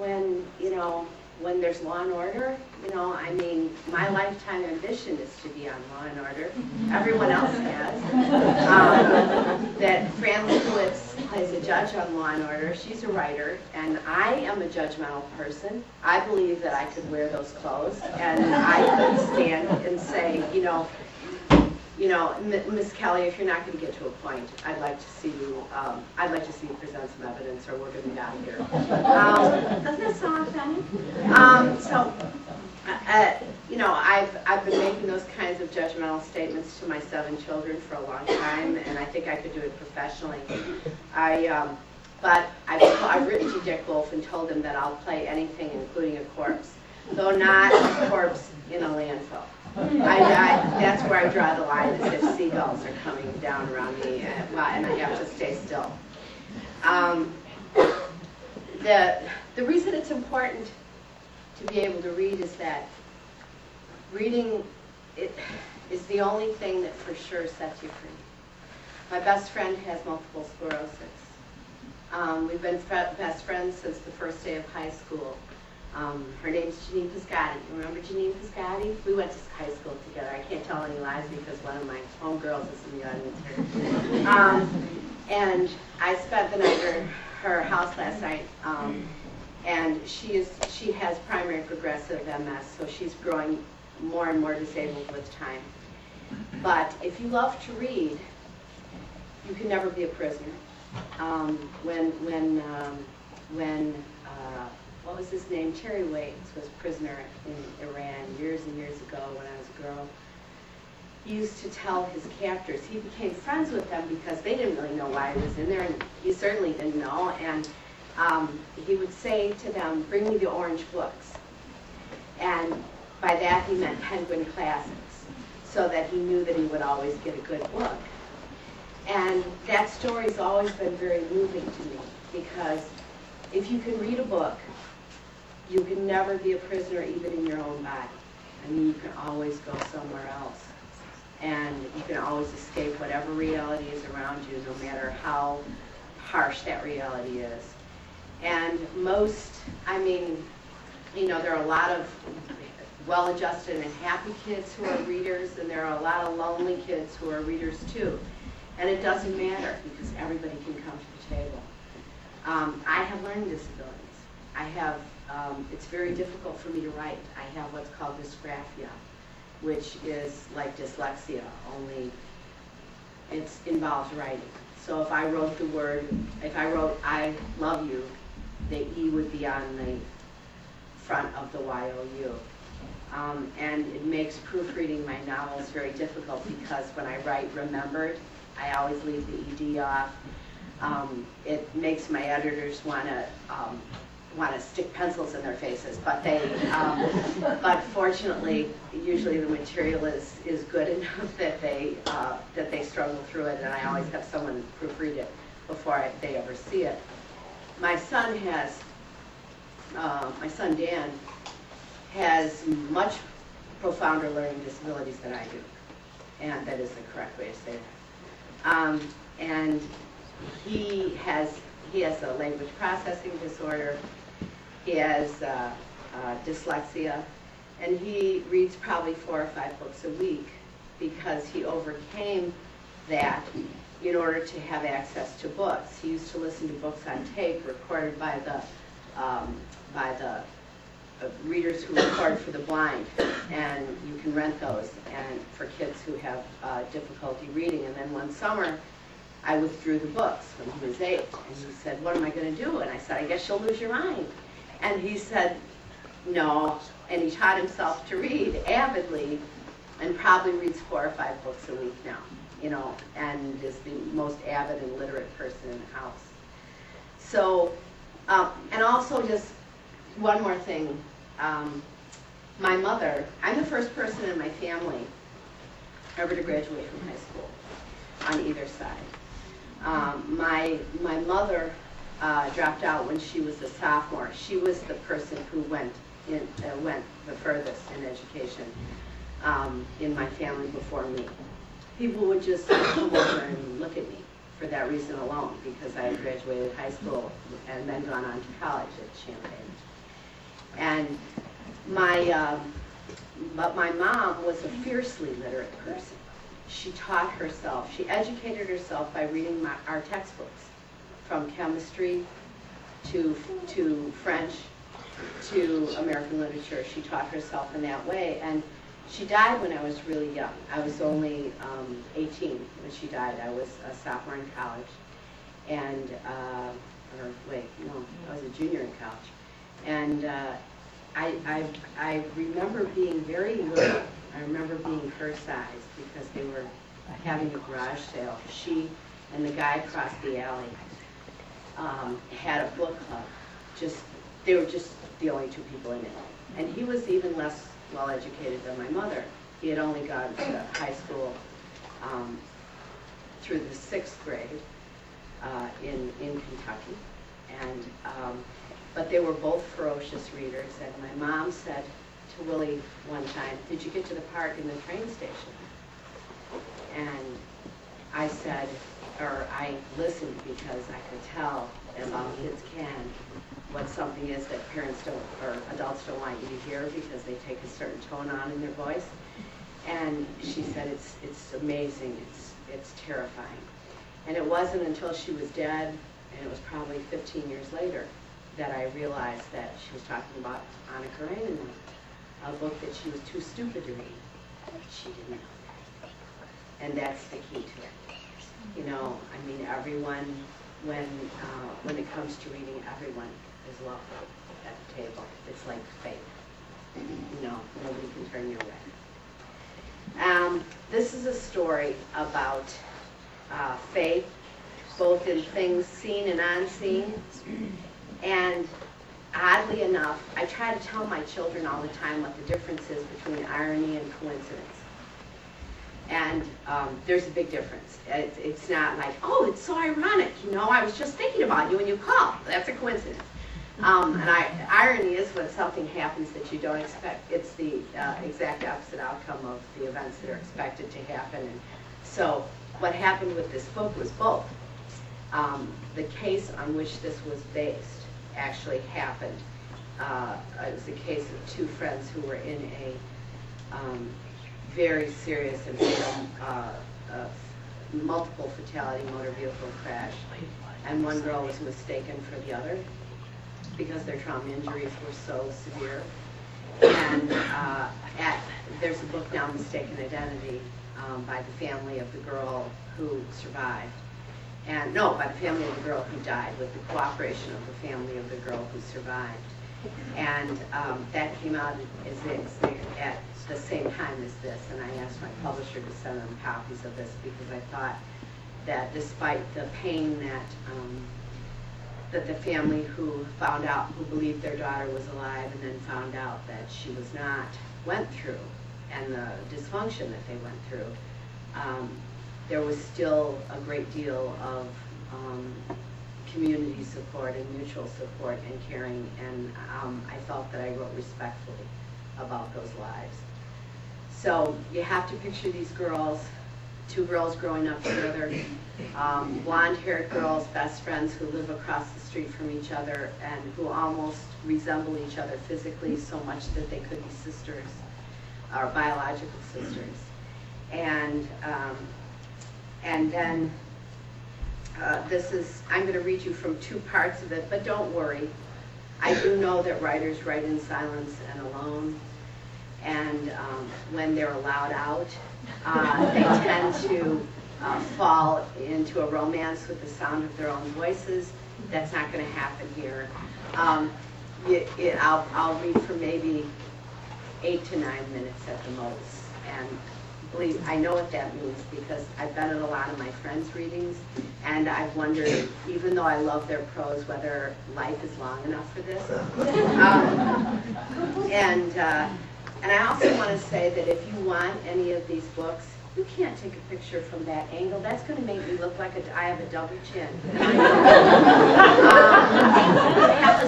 when, when there's Law and Order, I mean, my lifetime ambition is to be on Law and Order. Everyone else has. That Fran Lebowitz plays a judge on Law and Order. She's a writer, and I am a judgmental person. I believe that I could wear those clothes, and I could stand and say, Miss Kelly, if you're not going to get to a point, I'd like to see you. I'd like to see you present some evidence, or we're going to be out of here. Doesn't that sound funny? I've been making those kinds of judgmental statements to my 7 children for a long time, and I think I could do it professionally. But I've written to Dick Wolf and told him that I'll play anything, including a corpse, though not a corpse in a landfill. That's where I draw the line, is if seagulls are coming down around me and I have to stay still. The reason it's important to be able to read is that reading is the only thing that for sure sets you free. My best friend has multiple sclerosis. We've been best friends since the first day of high school. Her name's Janine Piscotti. Remember Janine Piscotti? We went to high school together. I can't tell any lies because one of my homegirls is in the audience here. And I spent the night at her house last night. And she has primary progressive MS, so she's growing more and more disabled with time. But if you love to read, you can never be a prisoner. What was his name? Terry Waits was a prisoner in Iran years and years ago when I was a girl. He used to tell his captors, he became friends with them because they didn't really know why he was in there, and he certainly didn't know. And he would say to them, "Bring me the orange books." And by that he meant Penguin Classics, so that he knew that he would always get a good book. And that story's always been very moving to me, because if you can read a book, you can never be a prisoner even in your own body. I mean, you can always go somewhere else. And you can always escape whatever reality is around you, no matter how harsh that reality is. And there are a lot of well-adjusted and happy kids who are readers, and there are a lot of lonely kids who are readers too. And it doesn't matter, because everybody can come to the table. I have learning disabilities. It's very difficult for me to write. I have what's called dysgraphia, which is like dyslexia, only it involves writing. So if I wrote "I love you," the E would be on the front of the YOU. And it makes proofreading my novels very difficult, because when I write "remembered," I always leave the ED off. It makes my editors want to stick pencils in their faces, but but fortunately, usually the material is good enough that they struggle through it, and I always have someone proofread it before they ever see it. My son Dan has much profounder learning disabilities than I do, and that is the correct way to say that. And he has a language processing disorder. He has dyslexia, and he reads probably 4 or 5 books a week, because he overcame that in order to have access to books. He used to listen to books on tape recorded by the readers who record for the blind, and you can rent those, and for kids who have difficulty reading. And then one summer, I withdrew the books when he was 8, and he said, "What am I going to do?" And I said, "I guess you'll lose your mind." And he said, "No," and he taught himself to read avidly, and probably reads 4 or 5 books a week now, and is the most avid and literate person in the house. So, and also just one more thing. My mother, I'm the first person in my family ever to graduate from high school on either side. My mother dropped out when she was a sophomore. She was the person who went the furthest in education in my family before me. People would just come over and look at me for that reason alone, because I had graduated high school and then gone on to college at Champaign. And but my mom was a fiercely literate person. She taught herself, she educated herself by reading our textbooks, from chemistry to French to American literature. She taught herself in that way. And she died when I was really young. I was only 18 when she died. I was a sophomore in college. And, or wait, no, I was a junior in college. And I remember being very little. I remember being her size because they were having a garage sale. She and the guy across the alley had a book club. They were just the only two people in it. And he was even less well-educated than my mother. He had only gone to high school through the 6th grade in Kentucky. And but they were both ferocious readers. And my mom said to Willie one time, "Did you get to the park in the train station?" And I said, or I listened because I could tell, as all kids can, what something is that parents don't, or adults don't want you to hear because they take a certain tone on in their voice. And she said, it's amazing, it's terrifying. And it wasn't until she was dead, and it was probably 15 years later, that I realized that she was talking about Anna Karenina, a book that she was too stupid to read. She didn't know that. And that's the key to it. You know, I mean, everyone, when it comes to reading, everyone is welcome at the table. It's like faith. You know, nobody can turn you away. This is a story about faith, both in things seen and unseen. And oddly enough, I try to tell my children all the time what the difference is between irony and coincidence. And there's a big difference. It's not like, oh, it's so ironic, you know, I was just thinking about you when you called. That's a coincidence. And irony is when something happens that you don't expect. It's the exact opposite outcome of the events that are expected to happen. And so what happened with this book was both. The case on which this was based actually happened. It was a case of two friends who were in a very serious and fatal multiple fatality motor vehicle crash. And one girl was mistaken for the other because their trauma injuries were so severe. And there's a book now, Mistaken Identity, by the family of the girl who survived. And no, by the family of the girl who died, with the cooperation of the family of the girl who survived. And that came out at the same time as this, and I asked my publisher to send them copies of this because I thought that despite the pain that the family who believed their daughter was alive and then found out that she was not, went through, and the dysfunction that they went through, there was still a great deal of community support and mutual support and caring, and I felt that I wrote respectfully about those lives. So you have to picture these girls, two girls growing up together, blonde-haired girls, best friends who live across the street from each other and who almost resemble each other physically so much that they could be sisters, or biological sisters. And then I'm going to read you from two parts of it, but don't worry. I do know that writers write in silence and alone, and when they're allowed out, they tend to fall into a romance with the sound of their own voices. That's not going to happen here. I'll read for maybe 8 to 9 minutes at the most, and believe I know what that means because I've been at a lot of my friends' readings, and I've wondered, even though I love their prose, whether life is long enough for this. And I also want to say that if you want any of these books, you can't take a picture from that angle. That's going to make me look like I have a double chin. I have a